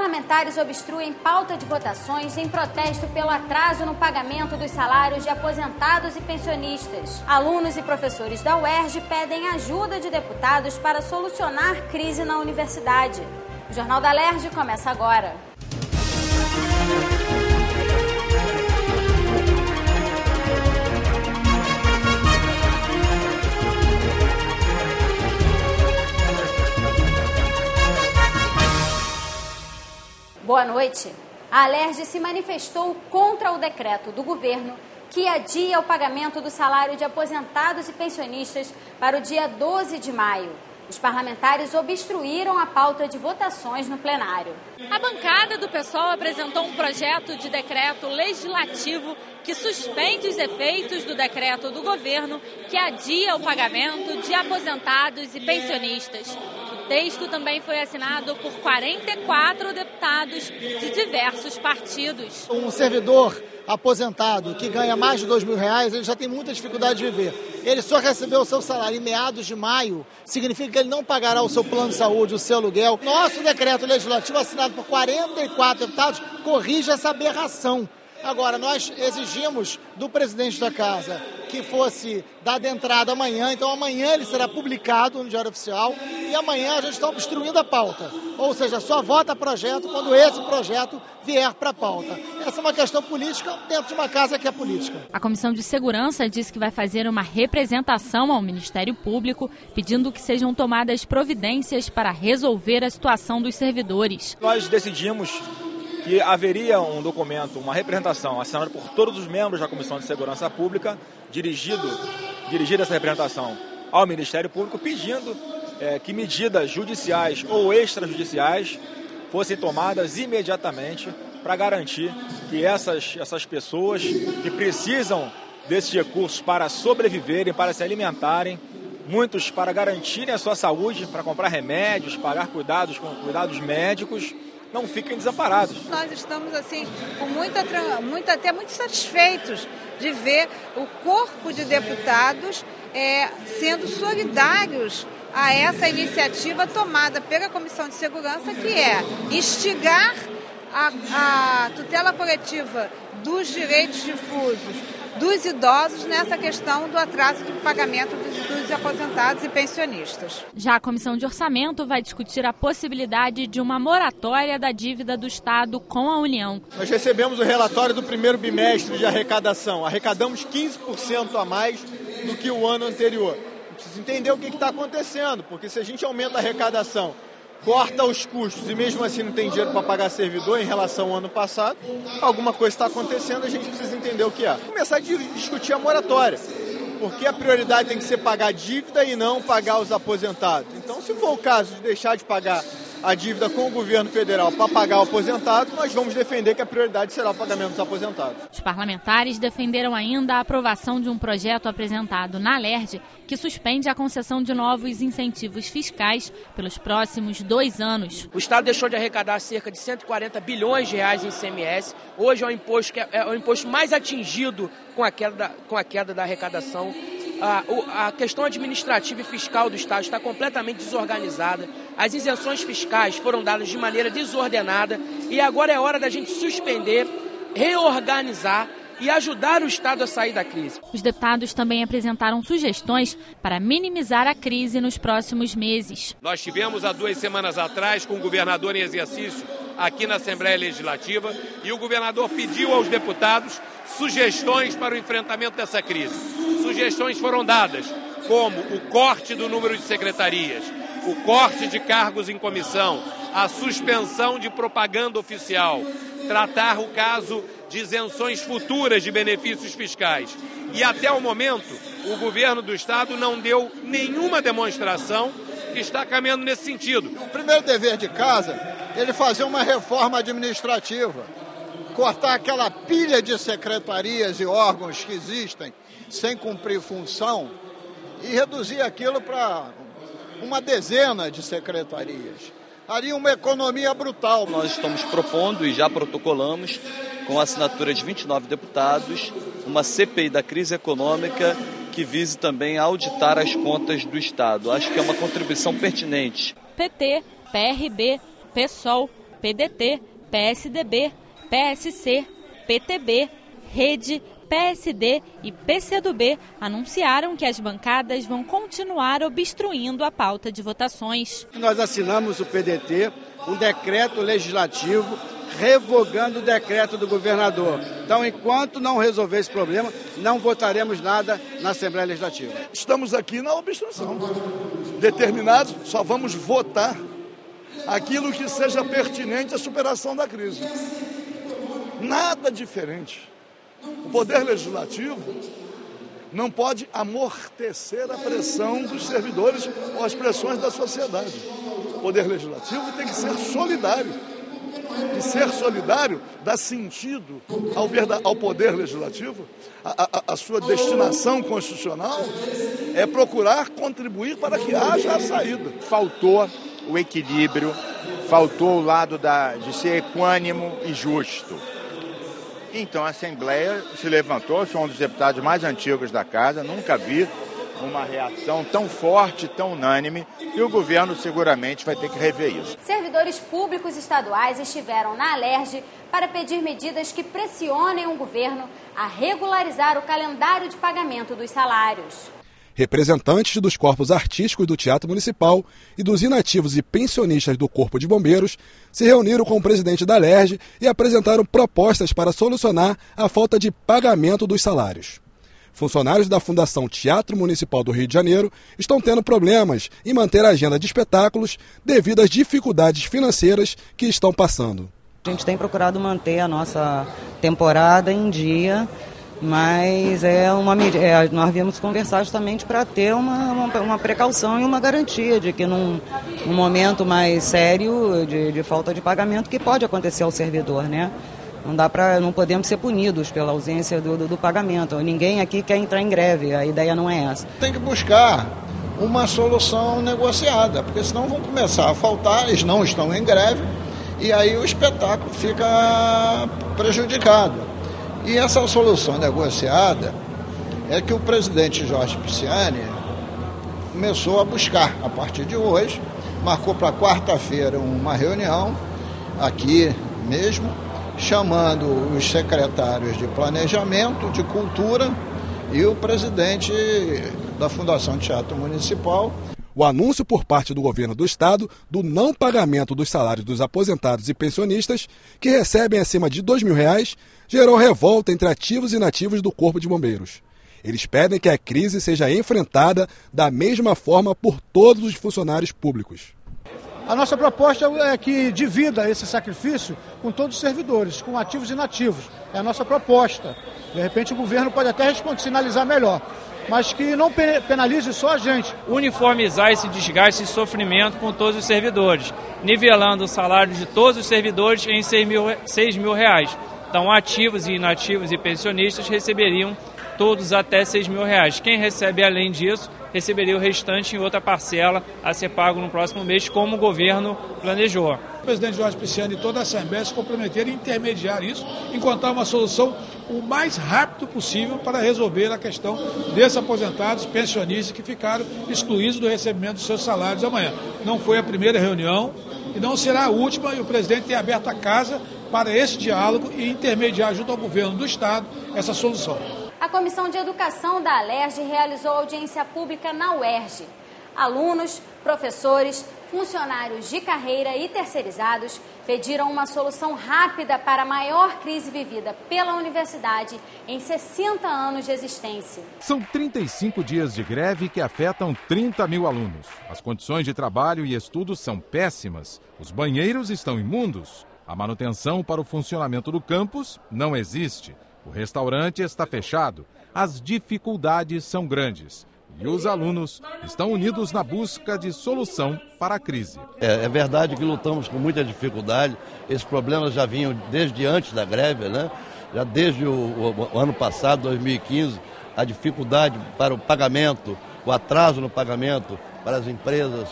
parlamentares obstruem pauta de votações em protesto pelo atraso no pagamento dos salários de aposentados e pensionistas. Alunos e professores da UERJ pedem ajuda de deputados para solucionar crise na universidade. O Jornal da Alerj começa agora. Boa noite. A Alerj se manifestou contra o decreto do governo que adia o pagamento do salário de aposentados e pensionistas para o dia 12 de maio. Os parlamentares obstruíram a pauta de votações no plenário. A bancada do PSOL apresentou um projeto de decreto legislativo que suspende os efeitos do decreto do governo que adia o pagamento de aposentados e pensionistas. O texto também foi assinado por 44 deputados de diversos partidos. Um servidor aposentado que ganha mais de R$2.000, ele já tem muita dificuldade de viver. Ele só recebeu o seu salário em meados de maio, significa que ele não pagará o seu plano de saúde, o seu aluguel. Nosso decreto legislativo, assinado por 44 deputados, corrige essa aberração. Agora, nós exigimos do presidente da Casa que fosse dada entrada amanhã, então amanhã ele será publicado no Diário Oficial e amanhã a gente está obstruindo a pauta. Ou seja, só vota projeto quando esse projeto vier para a pauta. Essa é uma questão política dentro de uma casa que é política. A Comissão de Segurança disse que vai fazer uma representação ao Ministério Público, pedindo que sejam tomadas providências para resolver a situação dos servidores. Nós decidimos que haveria um documento, uma representação assinada por todos os membros da Comissão de Segurança Pública, dirigida essa representação ao Ministério Público, pedindo que medidas judiciais ou extrajudiciais fossem tomadas imediatamente para garantir que essas pessoas que precisam desses recursos para sobreviverem, para se alimentarem, muitos para garantirem a sua saúde, para comprar remédios, pagar cuidados médicos, não fiquem desamparados. Nós estamos muito satisfeitos de ver o corpo de deputados sendo solidários a essa iniciativa tomada pela Comissão de Segurança, que é instigar a tutela coletiva dos direitos difusos dos idosos nessa questão do atraso do pagamento dos aposentados e pensionistas. Já a Comissão de Orçamento vai discutir a possibilidade de uma moratória da dívida do Estado com a União. Nós recebemos o relatório do primeiro bimestre de arrecadação. Arrecadamos 15% a mais do que o ano anterior. Precisa entender o que está acontecendo, porque se a gente aumenta a arrecadação, corta os custos e mesmo assim não tem dinheiro para pagar servidor em relação ao ano passado, alguma coisa está acontecendo, a gente precisa entender o que é. Começar a discutir a moratória, porque a prioridade tem que ser pagar a dívida e não pagar os aposentados. Então, se for o caso de deixar de pagar a dívida com o governo federal para pagar o aposentado, nós vamos defender que a prioridade será o pagamento dos aposentados. Os parlamentares defenderam ainda a aprovação de um projeto apresentado na Alerj que suspende a concessão de novos incentivos fiscais pelos próximos 2 anos. O Estado deixou de arrecadar cerca de 140 bilhões de reais em ICMS. Hoje é o imposto mais atingido com a queda da arrecadação. A questão administrativa e fiscal do Estado está completamente desorganizada. As isenções fiscais foram dadas de maneira desordenada e agora é hora da gente suspender, reorganizar e ajudar o Estado a sair da crise. Os deputados também apresentaram sugestões para minimizar a crise nos próximos meses. Nós tivemos há 2 semanas atrás com o governador em exercício aqui na Assembleia Legislativa e o governador pediu aos deputados sugestões para o enfrentamento dessa crise. Sugestões foram dadas, como o corte do número de secretarias, o corte de cargos em comissão, a suspensão de propaganda oficial, tratar o caso de isenções futuras de benefícios fiscais. E até o momento, o governo do Estado não deu nenhuma demonstração que está caminhando nesse sentido. O primeiro dever de casa é ele fazer uma reforma administrativa, cortar aquela pilha de secretarias e órgãos que existem sem cumprir função e reduzir aquilo para uma dezena de secretarias. Haria uma economia brutal. Nós estamos propondo e já protocolamos, com a assinatura de 29 deputados, uma CPI da crise econômica que vise também auditar as contas do Estado. Acho que é uma contribuição pertinente. PT, PRB, PSOL, PDT, PSDB, PSC, PTB, Rede, PSD e PCdoB anunciaram que as bancadas vão continuar obstruindo a pauta de votações. Nós assinamos o PDT, um decreto legislativo revogando o decreto do governador. Então, enquanto não resolver esse problema, não votaremos nada na Assembleia Legislativa. Estamos aqui na obstrução. Determinados, só vamos votar aquilo que seja pertinente à superação da crise. Nada diferente. O Poder Legislativo não pode amortecer a pressão dos servidores ou as pressões da sociedade. O Poder Legislativo tem que ser solidário. E ser solidário dá sentido ao Poder Legislativo. A sua destinação constitucional é procurar contribuir para que haja a saída. Faltou o equilíbrio, faltou o lado de ser equânime e justo. Então a Assembleia se levantou, sou um dos deputados mais antigos da Casa, nunca vi uma reação tão forte, tão unânime, e o governo seguramente vai ter que rever isso. Servidores públicos estaduais estiveram na Alerj para pedir medidas que pressionem o governo a regularizar o calendário de pagamento dos salários. Representantes dos corpos artísticos do Teatro Municipal e dos inativos e pensionistas do Corpo de Bombeiros se reuniram com o presidente da Alerj e apresentaram propostas para solucionar a falta de pagamento dos salários. Funcionários da Fundação Teatro Municipal do Rio de Janeiro estão tendo problemas em manter a agenda de espetáculos devido às dificuldades financeiras que estão passando. A gente tem procurado manter a nossa temporada em dia, mas nós viemos conversar justamente para ter uma precaução e uma garantia de que num momento mais sério de falta de pagamento que pode acontecer ao servidor, né? Não podemos ser punidos pela ausência do pagamento. Ninguém aqui quer entrar em greve, a ideia não é essa. Tem que buscar uma solução negociada, porque senão vão começar a faltar, eles não estão em greve, e aí o espetáculo fica prejudicado. E essa solução negociada é que o presidente Jorge Pisciani começou a buscar a partir de hoje, marcou para quarta-feira uma reunião aqui mesmo, chamando os secretários de Planejamento, de Cultura e o presidente da Fundação Teatro Municipal. O anúncio por parte do governo do estado do não pagamento dos salários dos aposentados e pensionistas, que recebem acima de R$ 2.000, gerou revolta entre ativos e inativos do Corpo de Bombeiros. Eles pedem que a crise seja enfrentada da mesma forma por todos os funcionários públicos. A nossa proposta é que divida esse sacrifício com todos os servidores, com ativos e inativos. É a nossa proposta. De repente o governo pode até sinalizar melhor, mas que não penalize só a gente. Uniformizar esse desgaste e sofrimento com todos os servidores, nivelando o salário de todos os servidores em R$6.000. Então ativos e inativos e pensionistas receberiam todos até R$6.000. Quem recebe além disso, receberia o restante em outra parcela a ser pago no próximo mês, como o governo planejou. O presidente Jorge Pisciani e toda a Assembleia se comprometeram em intermediar isso, encontrar uma solução o mais rápido possível para resolver a questão desses aposentados, pensionistas que ficaram excluídos do recebimento dos seus salários amanhã. Não foi a primeira reunião e não será a última, e o presidente tem aberto a casa para esse diálogo e intermediar junto ao governo do estado essa solução. A Comissão de Educação da Alerj realizou audiência pública na UERJ. Alunos, professores, funcionários de carreira e terceirizados pediram uma solução rápida para a maior crise vivida pela universidade em 60 anos de existência. São 35 dias de greve que afetam 30 mil alunos. As condições de trabalho e estudo são péssimas. Os banheiros estão imundos. A manutenção para o funcionamento do campus não existe. O restaurante está fechado, as dificuldades são grandes e os alunos estão unidos na busca de solução para a crise. É verdade que lutamos com muita dificuldade, esses problemas já vinham desde antes da greve, né? Já desde o ano passado, 2015, a dificuldade para o pagamento, o atraso no pagamento para as empresas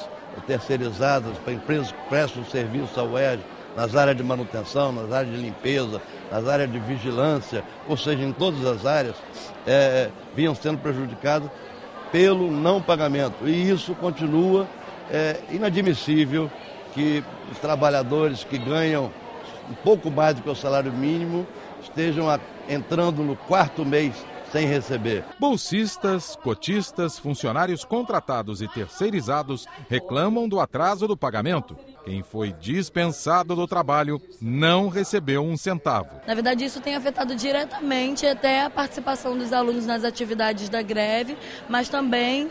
terceirizadas, para empresas que prestam serviço ao UERJ, nas áreas de manutenção, nas áreas de limpeza, nas áreas de vigilância, ou seja, em todas as áreas, vinham sendo prejudicados pelo não pagamento. E isso continua inadmissível que os trabalhadores que ganham um pouco mais do que o salário mínimo estejam entrando no 4º mês sem receber. Bolsistas, cotistas, funcionários contratados e terceirizados reclamam do atraso do pagamento. Quem foi dispensado do trabalho não recebeu um centavo. Na verdade, isso tem afetado diretamente até a participação dos alunos nas atividades da greve, mas também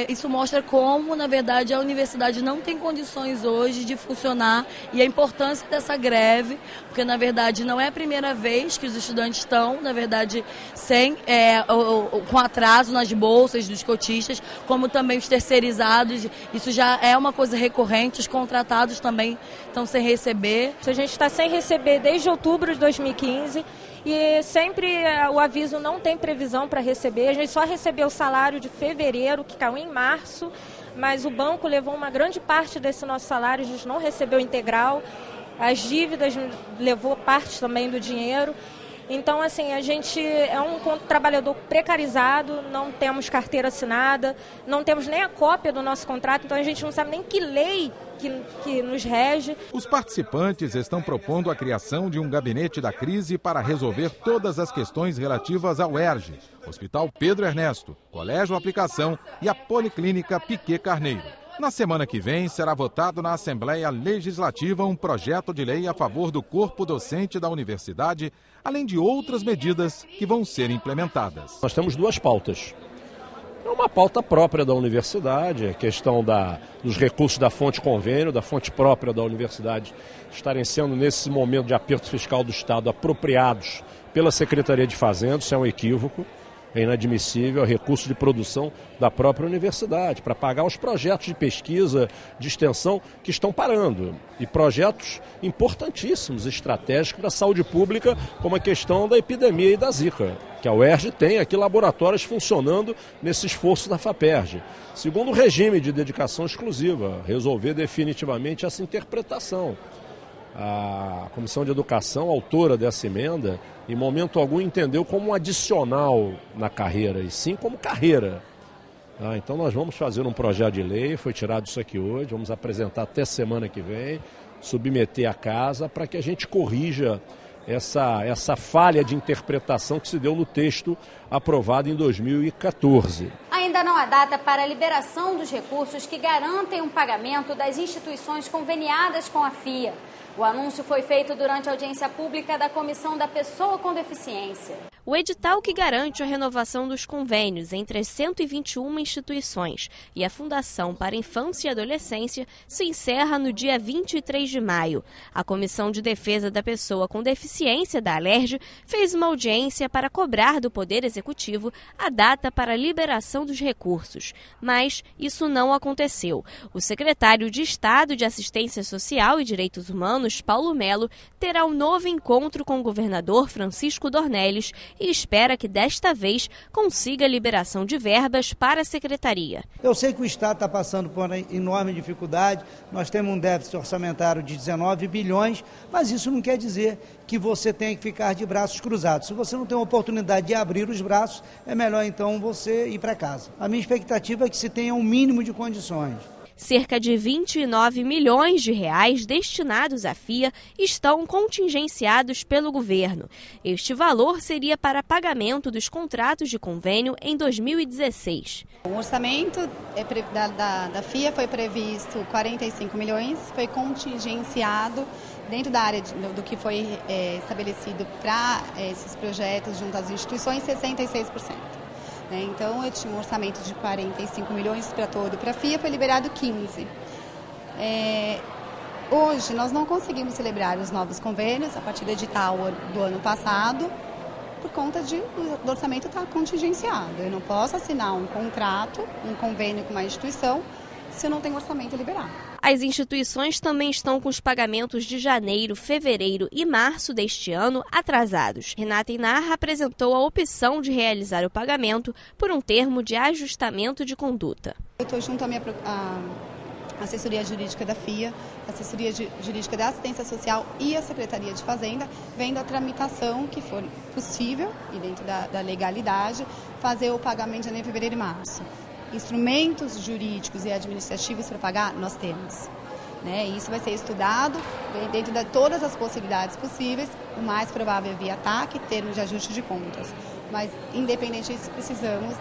isso mostra como, na verdade, a universidade não tem condições hoje de funcionar e a importância dessa greve, porque, na verdade, não é a primeira vez que os estudantes estão, na verdade, com atraso nas bolsas dos cotistas, como também os terceirizados. Isso já é uma coisa recorrente, os contratados também estão sem receber. A gente está sem receber desde outubro de 2015 e sempre o aviso não tem previsão para receber. A gente só recebeu o salário de fevereiro, que caiu em março, mas o banco levou uma grande parte desse nosso salário, a gente não recebeu integral. As dívidas levou parte também do dinheiro. Então, assim, a gente é um trabalhador precarizado, não temos carteira assinada, não temos nem a cópia do nosso contrato, então a gente não sabe nem que lei que nos rege. Os participantes estão propondo a criação de um gabinete da crise para resolver todas as questões relativas ao UERJ, Hospital Pedro Ernesto, Colégio Aplicação e a Policlínica Piquet Carneiro. Na semana que vem, será votado na Assembleia Legislativa um projeto de lei a favor do corpo docente da universidade, além de outras medidas que vão ser implementadas. Nós temos 2 pautas. É uma pauta própria da universidade, a questão dos recursos da fonte convênio, da fonte própria da universidade, estarem sendo, nesse momento de aperto fiscal do Estado, apropriados pela Secretaria de Fazenda. Isso é um equívoco. É inadmissível, é recurso de produção da própria universidade, para pagar os projetos de pesquisa, de extensão que estão parando. E projetos importantíssimos, estratégicos da saúde pública, como a questão da epidemia e da Zika, que a UERJ tem aqui laboratórios funcionando nesse esforço da FAPERJ. Segundo o regime de dedicação exclusiva, resolver definitivamente essa interpretação. A Comissão de Educação, autora dessa emenda, em momento algum entendeu como um adicional na carreira, e sim como carreira. Então nós vamos fazer um projeto de lei, foi tirado isso aqui hoje, vamos apresentar até semana que vem, submeter à casa para que a gente corrija essa falha de interpretação que se deu no texto aprovado em 2014. Ainda não há data para a liberação dos recursos que garantem o pagamento das instituições conveniadas com a FIA. O anúncio foi feito durante a audiência pública da Comissão da Pessoa com Deficiência. O edital que garante a renovação dos convênios entre as 121 instituições e a Fundação para a Infância e Adolescência se encerra no dia 23 de maio. A Comissão de Defesa da Pessoa com Deficiência da ALERJ fez uma audiência para cobrar do Poder Executivo a data para a liberação dos recursos, mas isso não aconteceu. O secretário de Estado de Assistência Social e Direitos Humanos, Paulo Melo, terá um novo encontro com o governador Francisco Dornelles e espera que desta vez consiga a liberação de verbas para a secretaria. Eu sei que o Estado está passando por uma enorme dificuldade, nós temos um déficit orçamentário de 19 bilhões, mas isso não quer dizer que você tem que ficar de braços cruzados. Se você não tem a oportunidade de abrir os braços, é melhor então você ir para casa. A minha expectativa é que se tenha um mínimo de condições. Cerca de 29 milhões de reais destinados à FIA estão contingenciados pelo governo. Este valor seria para pagamento dos contratos de convênio em 2016. O orçamento da FIA foi previsto 45 milhões, foi contingenciado dentro da área do que foi estabelecido para esses projetos junto às instituições, 66%. Então, eu tinha um orçamento de 45 milhões para a FIA, foi liberado 15. Hoje, nós não conseguimos celebrar os novos convênios a partir do edital do ano passado, por conta do orçamento estar contingenciado. Eu não posso assinar um contrato, um convênio com uma instituição, se eu não tenho orçamento liberado. As instituições também estão com os pagamentos de janeiro, fevereiro e março deste ano atrasados. Renata Inar apresentou a opção de realizar o pagamento por um termo de ajustamento de conduta. Eu estou junto à minha assessoria jurídica da FIA, assessoria jurídica da Assistência Social e a Secretaria de Fazenda, vendo a tramitação que for possível e dentro da legalidade, fazer o pagamento de janeiro, fevereiro e março. Instrumentos jurídicos e administrativos para pagar, nós temos. né? Isso vai ser estudado dentro de todas as possibilidades possíveis. O mais provável é via ataque, termos de ajuste de contas. Mas, independente disso, precisamos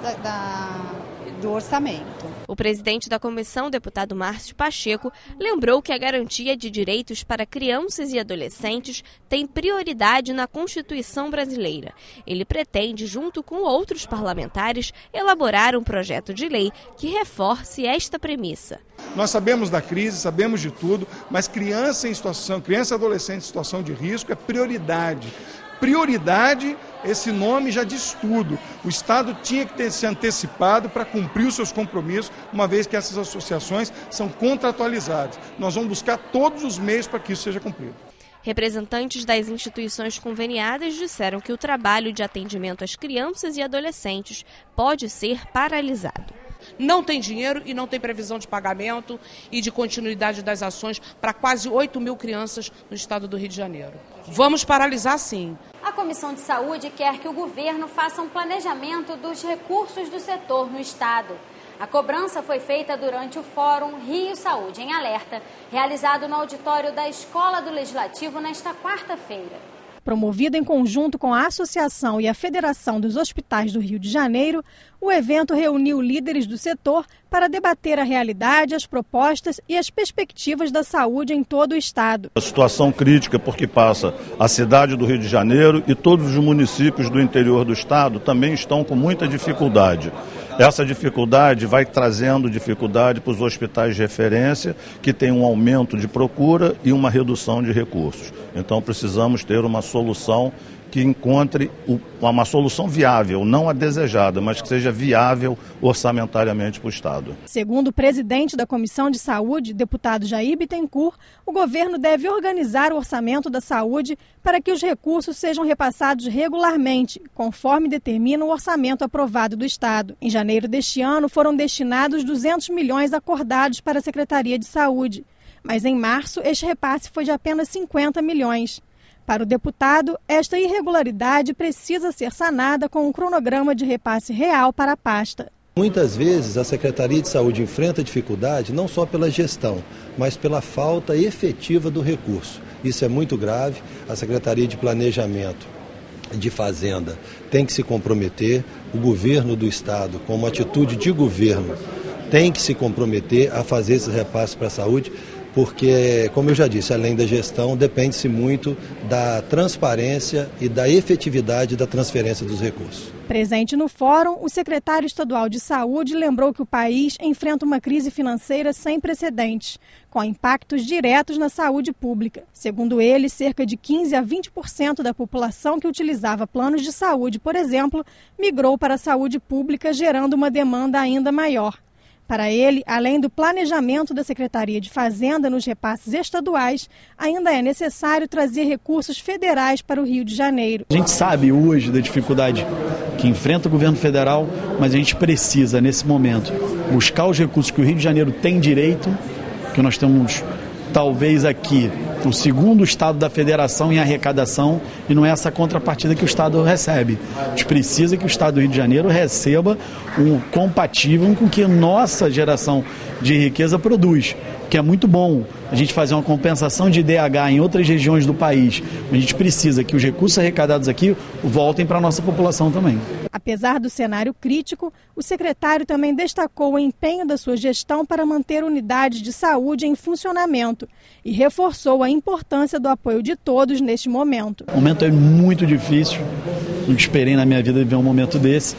do orçamento. O presidente da comissão, deputado Márcio Pacheco, lembrou que a garantia de direitos para crianças e adolescentes tem prioridade na Constituição brasileira. Ele pretende, junto com outros parlamentares, elaborar um projeto de lei que reforce esta premissa. Nós sabemos da crise, sabemos de tudo, mas criança e adolescente em situação de risco é prioridade. Prioridade, esse nome já diz tudo. O Estado tinha que ter se antecipado para cumprir os seus compromissos, uma vez que essas associações são contratualizadas. Nós vamos buscar todos os meios para que isso seja cumprido. Representantes das instituições conveniadas disseram que o trabalho de atendimento às crianças e adolescentes pode ser paralisado. Não tem dinheiro e não tem previsão de pagamento e de continuidade das ações para quase 8 mil crianças no estado do Rio de Janeiro. Vamos paralisar, sim. A Comissão de Saúde quer que o governo faça um planejamento dos recursos do setor no estado. A cobrança foi feita durante o Fórum Rio Saúde em Alerta, realizado no auditório da Escola do Legislativo nesta quarta-feira. Promovido em conjunto com a Associação e a Federação dos Hospitais do Rio de Janeiro, o evento reuniu líderes do setor para debater a realidade, as propostas e as perspectivas da saúde em todo o estado. A situação crítica porque passa a cidade do Rio de Janeiro e todos os municípios do interior do estado também estão com muita dificuldade. Essa dificuldade vai trazendo dificuldade para os hospitais de referência, que tem um aumento de procura e uma redução de recursos. Então precisamos ter uma solução que encontre uma solução viável, não a desejada, mas que seja viável orçamentariamente para o Estado. Segundo o presidente da Comissão de Saúde, deputado Jair Bittencourt, o governo deve organizar o orçamento da saúde para que os recursos sejam repassados regularmente, conforme determina o orçamento aprovado do Estado. Em janeiro deste ano, foram destinados 200 milhões acordados para a Secretaria de Saúde, mas em março este repasse foi de apenas 50 milhões. Para o deputado, esta irregularidade precisa ser sanada com um cronograma de repasse real para a pasta. Muitas vezes a Secretaria de Saúde enfrenta dificuldade não só pela gestão, mas pela falta efetiva do recurso. Isso é muito grave. A Secretaria de Planejamento e de Fazenda tem que se comprometer, o governo do Estado, como atitude de governo, tem que se comprometer a fazer esse repasse para a saúde, porque, como eu já disse, além da gestão, depende-se muito da transparência e da efetividade da transferência dos recursos. Presente no fórum, o secretário estadual de Saúde lembrou que o país enfrenta uma crise financeira sem precedentes, com impactos diretos na saúde pública. Segundo ele, cerca de 15% a 20% da população que utilizava planos de saúde, por exemplo, migrou para a saúde pública, gerando uma demanda ainda maior. Para ele, além do planejamento da Secretaria de Fazenda nos repasses estaduais, ainda é necessário trazer recursos federais para o Rio de Janeiro. A gente sabe hoje da dificuldade que enfrenta o governo federal, mas a gente precisa, nesse momento, buscar os recursos que o Rio de Janeiro tem direito, que nós temos, talvez aqui, o segundo estado da federação em arrecadação, e não é essa contrapartida que o estado recebe. A gente precisa que o estado do Rio de Janeiro receba um compatível com o que nossa geração de riqueza produz, que é muito bom a gente fazer uma compensação de IDH em outras regiões do país. A gente precisa que os recursos arrecadados aqui voltem para a nossa população também. Apesar do cenário crítico, o secretário também destacou o empenho da sua gestão para manter unidades de saúde em funcionamento e reforçou a importância do apoio de todos neste momento. O momento é muito difícil, não esperei na minha vida viver um momento desse,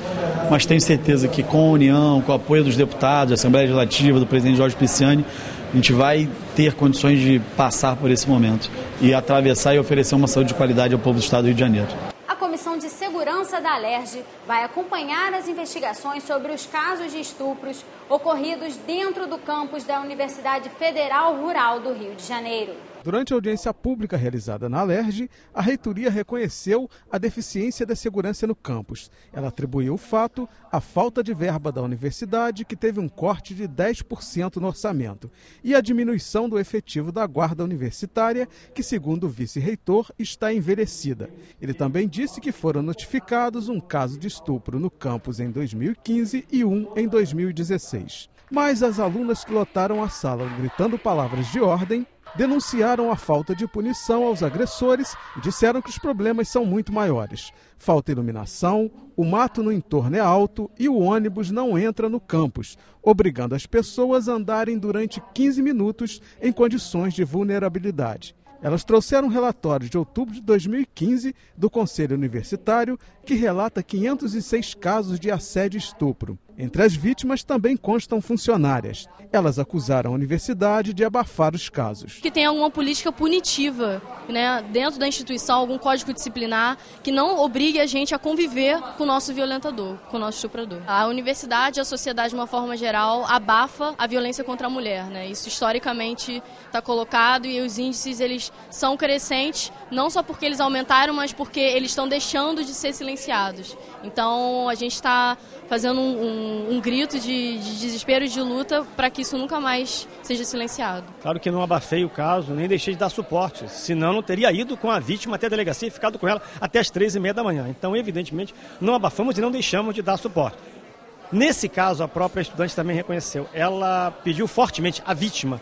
mas tenho certeza que com a união, com o apoio dos deputados, da Assembleia Legislativa, do presidente Jorge Pisciani, a gente vai ter condições de passar por esse momento e atravessar e oferecer uma saúde de qualidade ao povo do estado do Rio de Janeiro. A Comissão de Segurança da Alerj vai acompanhar as investigações sobre os casos de estupros ocorridos dentro do campus da Universidade Federal Rural do Rio de Janeiro. Durante a audiência pública realizada na Alerj, a reitoria reconheceu a deficiência da segurança no campus. Ela atribuiu o fato à falta de verba da universidade, que teve um corte de 10% no orçamento, e a diminuição do efetivo da guarda universitária, que, segundo o vice-reitor, está envelhecida. Ele também disse que foram notificados um caso de estupro no campus em 2015 e um em 2016. Mas as alunas que lotaram a sala gritando palavras de ordem denunciaram a falta de punição aos agressores e disseram que os problemas são muito maiores. Falta iluminação, o mato no entorno é alto e o ônibus não entra no campus, obrigando as pessoas a andarem durante 15 minutos em condições de vulnerabilidade. Elas trouxeram um relatório de outubro de 2015 do Conselho Universitário, que relata 506 casos de assédio e estupro. Entre as vítimas também constam funcionárias. Elas acusaram a universidade de abafar os casos. Que tem alguma política punitiva, né, dentro da instituição, algum código disciplinar que não obrigue a gente a conviver com o nosso violentador, com o nosso estuprador. A universidade e a sociedade, de uma forma geral, abafa a violência contra a mulher, né? Isso historicamente está colocado e os índices eles são crescentes, não só porque eles aumentaram, mas porque eles estão deixando de ser silenciados. Então a gente está fazendo um grito de desespero e de luta para que isso nunca mais seja silenciado. Claro que não abafei o caso, nem deixei de dar suporte, senão não teria ido com a vítima até a delegacia e ficado com ela até as 3h30 da manhã. Então, evidentemente, não abafamos e não deixamos de dar suporte. Nesse caso, a própria estudante também reconheceu. Ela pediu fortemente a vítima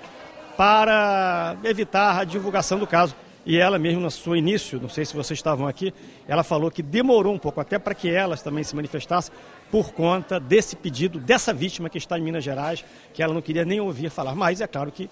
para evitar a divulgação do caso. E ela mesmo, no seu início, não sei se vocês estavam aqui, ela falou que demorou um pouco, até para que elas também se manifestassem, por conta desse pedido dessa vítima que está em Minas Gerais, que ela não queria nem ouvir falar. Mas é claro que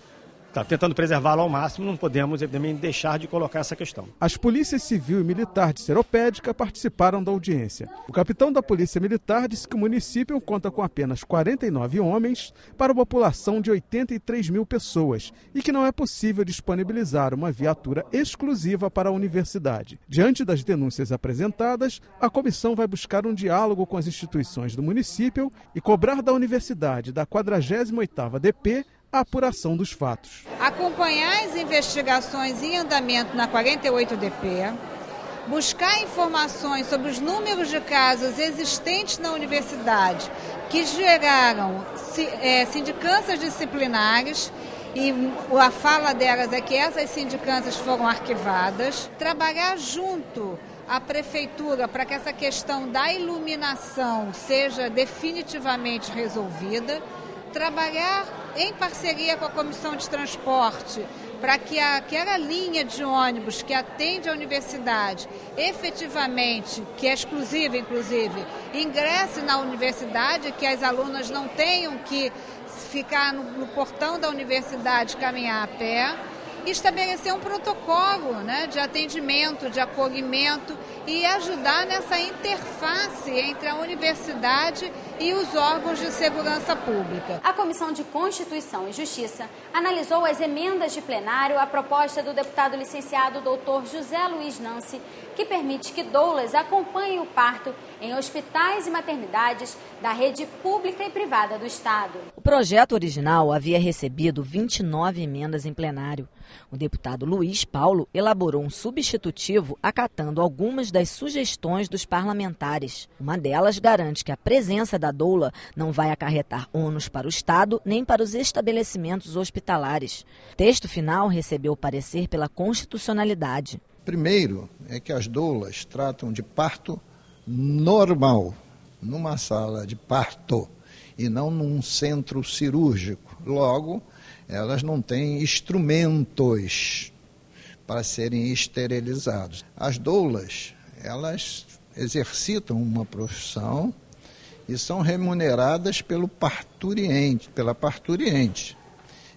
está tentando preservá-lo ao máximo, não podemos, evidentemente, deixar de colocar essa questão. As polícias civil e militar de Seropédica participaram da audiência. O capitão da Polícia Militar disse que o município conta com apenas 49 homens para uma população de 83 mil pessoas e que não é possível disponibilizar uma viatura exclusiva para a universidade. Diante das denúncias apresentadas, a comissão vai buscar um diálogo com as instituições do município e cobrar da universidade da 48ª DP a apuração dos fatos. Acompanhar as investigações em andamento na 48DP, buscar informações sobre os números de casos existentes na universidade que geraram sindicâncias disciplinares, e a fala delas é que essas sindicâncias foram arquivadas, trabalhar junto à prefeitura para que essa questão da iluminação seja definitivamente resolvida, trabalhar em parceria com a Comissão de Transporte para que aquela linha de ônibus que atende a universidade efetivamente, que é exclusiva inclusive, ingresse na universidade, que as alunas não tenham que ficar no portão da universidade caminhar a pé, e estabelecer um protocolo, né, de atendimento, de acolhimento e ajudar nessa interface entre a universidade e os órgãos de segurança pública. A Comissão de Constituição e Justiça analisou as emendas de plenário à proposta do deputado licenciado Dr. José Luiz Nancy, que permite que doulas acompanhem o parto em hospitais e maternidades da rede pública e privada do Estado. O projeto original havia recebido 29 emendas em plenário. O deputado Luiz Paulo elaborou um substitutivo acatando algumas das sugestões dos parlamentares. Uma delas garante que a presença da doula não vai acarretar ônus para o Estado nem para os estabelecimentos hospitalares. O texto final recebeu parecer pela constitucionalidade. Primeiro é que as doulas tratam de parto normal, numa sala de parto, e não num centro cirúrgico. Logo, elas não têm instrumentos para serem esterilizados. As doulas, elas exercitam uma profissão e são remuneradas pela parturiente,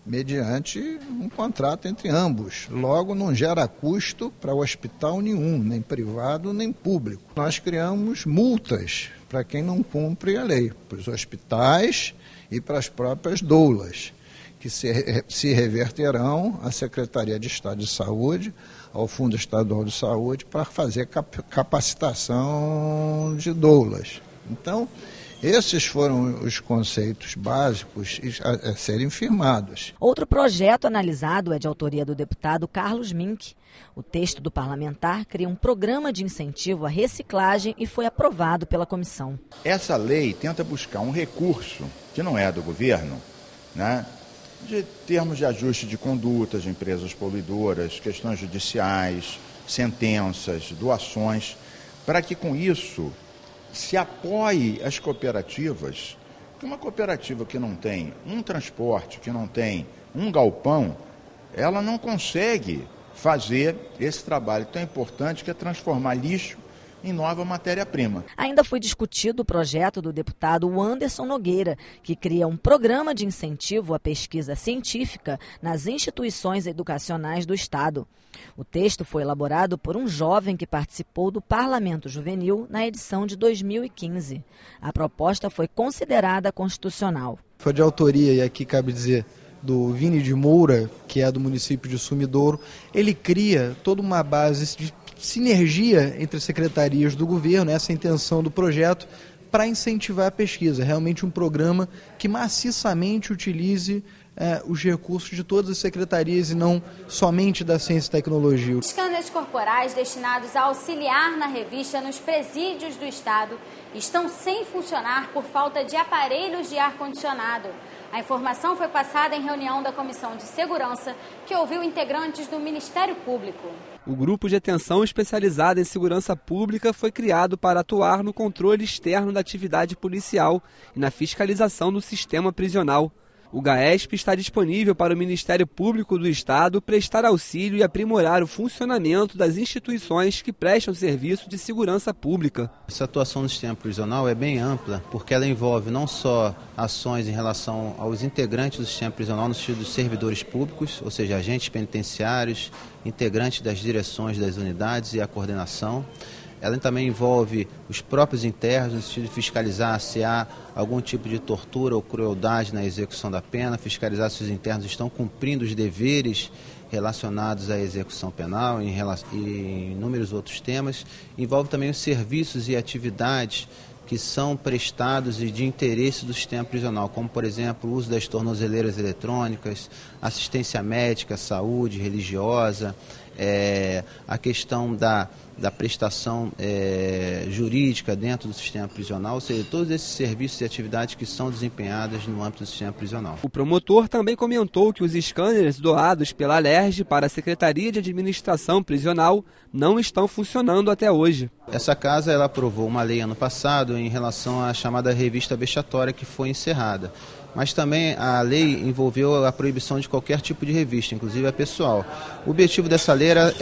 mediante um contrato entre ambos. Logo, não gera custo para o hospital nenhum, nem privado, nem público. Nós criamos multas para quem não cumpre a lei, para os hospitais e para as próprias doulas, que se reverterão à Secretaria de Estado de Saúde, ao Fundo Estadual de Saúde, para fazer capacitação de doulas. Então, Esses foram os conceitos básicos a serem firmados. Outro projeto analisado é de autoria do deputado Carlos Mink. O texto do parlamentar cria um programa de incentivo à reciclagem e foi aprovado pela comissão. Essa lei tenta buscar um recurso que não é do governo, né, de termos de ajuste de condutas de empresas poluidoras, questões judiciais, sentenças, doações, para que com isso se apoie as cooperativas, que uma cooperativa que não tem um transporte, que não tem um galpão, ela não consegue fazer esse trabalho tão importante que é transformar lixo em nova matéria-prima. Ainda foi discutido o projeto do deputado Anderson Nogueira, que cria um programa de incentivo à pesquisa científica nas instituições educacionais do Estado. O texto foi elaborado por um jovem que participou do Parlamento Juvenil na edição de 2015. A proposta foi considerada constitucional. Foi de autoria, e aqui cabe dizer, do Vini de Moura, que é do município de Sumidouro. Ele cria toda uma base de sinergia entre as secretarias do governo, essa é a intenção do projeto, para incentivar a pesquisa. Realmente um programa que maciçamente utilize os recursos de todas as secretarias e não somente da ciência e tecnologia. Scanners corporais destinados a auxiliar na revista nos presídios do Estado estão sem funcionar por falta de aparelhos de ar-condicionado. A informação foi passada em reunião da Comissão de Segurança, que ouviu integrantes do Ministério Público. O Grupo de Atenção Especializada em Segurança Pública foi criado para atuar no controle externo da atividade policial e na fiscalização do sistema prisional. O GAESP está disponível para o Ministério Público do Estado prestar auxílio e aprimorar o funcionamento das instituições que prestam serviço de segurança pública. Essa atuação no sistema prisional é bem ampla, porque ela envolve não só ações em relação aos integrantes do sistema prisional no sentido dos servidores públicos, ou seja, agentes penitenciários, integrantes das direções das unidades e a coordenação. Ela também envolve os próprios internos, no sentido de fiscalizar se há algum tipo de tortura ou crueldade na execução da pena, fiscalizar se os internos estão cumprindo os deveres relacionados à execução penal e inúmeros outros temas. Envolve também os serviços e atividades que são prestados e de interesse do sistema prisional, como, por exemplo, o uso das tornozeleiras eletrônicas, assistência médica, saúde religiosa, a questão da prestação jurídica dentro do sistema prisional, ou seja, todos esses serviços e atividades que são desempenhadas no âmbito do sistema prisional. O promotor também comentou que os scanners doados pela Alerj para a Secretaria de Administração Prisional não estão funcionando até hoje. Essa casa ela aprovou uma lei ano passado em relação à chamada revista vexatória, que foi encerrada. Mas também a lei envolveu a proibição de qualquer tipo de revista, inclusive a pessoal. O objetivo dessa lei era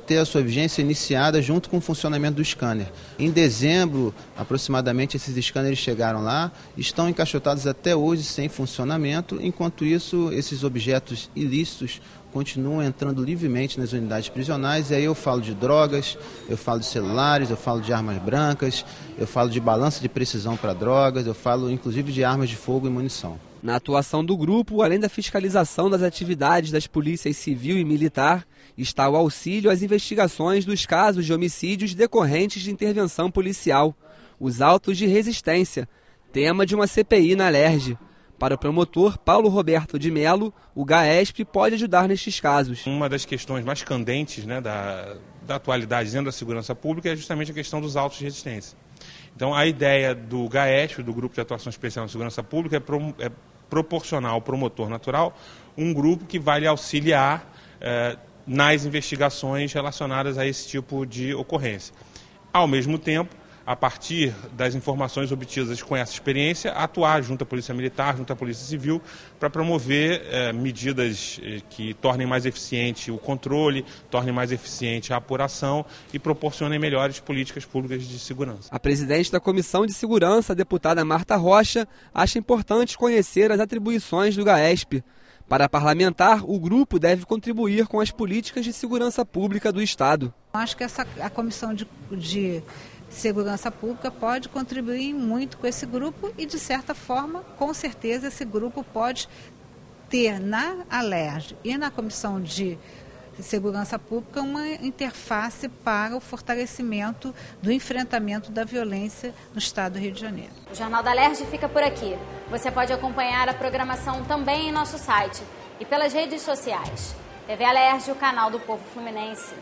ter a sua vigência iniciada junto com o funcionamento do scanner. Em dezembro, aproximadamente, esses scanners chegaram lá, estão encaixotados até hoje sem funcionamento. Enquanto isso, esses objetos ilícitos continuam entrando livremente nas unidades prisionais, e aí eu falo de drogas, eu falo de celulares, eu falo de armas brancas, eu falo de balança de precisão para drogas, eu falo inclusive de armas de fogo e munição. Na atuação do grupo, além da fiscalização das atividades das polícias civil e militar, está o auxílio às investigações dos casos de homicídios decorrentes de intervenção policial, os autos de resistência, tema de uma CPI na Alerj. Para o promotor Paulo Roberto de Melo, o GAESP pode ajudar nestes casos. Uma das questões mais candentes, né, da atualidade dentro da segurança pública é justamente a questão dos autos de resistência. Então, a ideia do GAESP, do Grupo de Atuação Especial na Segurança Pública, é proporcionar ao promotor natural um grupo que vai lhe auxiliar nas investigações relacionadas a esse tipo de ocorrência. Ao mesmo tempo, a partir das informações obtidas com essa experiência, atuar junto à Polícia Militar, junto à Polícia Civil, para promover medidas que tornem mais eficiente o controle, tornem mais eficiente a apuração e proporcionem melhores políticas públicas de segurança. A presidente da Comissão de Segurança, a deputada Marta Rocha, acha importante conhecer as atribuições do GAESP. Para parlamentar, o grupo deve contribuir com as políticas de segurança pública do Estado. Acho que a Comissão de Segurança Pública pode contribuir muito com esse grupo e, de certa forma, com certeza, esse grupo pode ter na Alerj e na Comissão de segurança pública uma interface para o fortalecimento do enfrentamento da violência no estado do Rio de Janeiro. O Jornal da Alerj fica por aqui. Você pode acompanhar a programação também em nosso site e pelas redes sociais. TV Alerj, o canal do povo fluminense.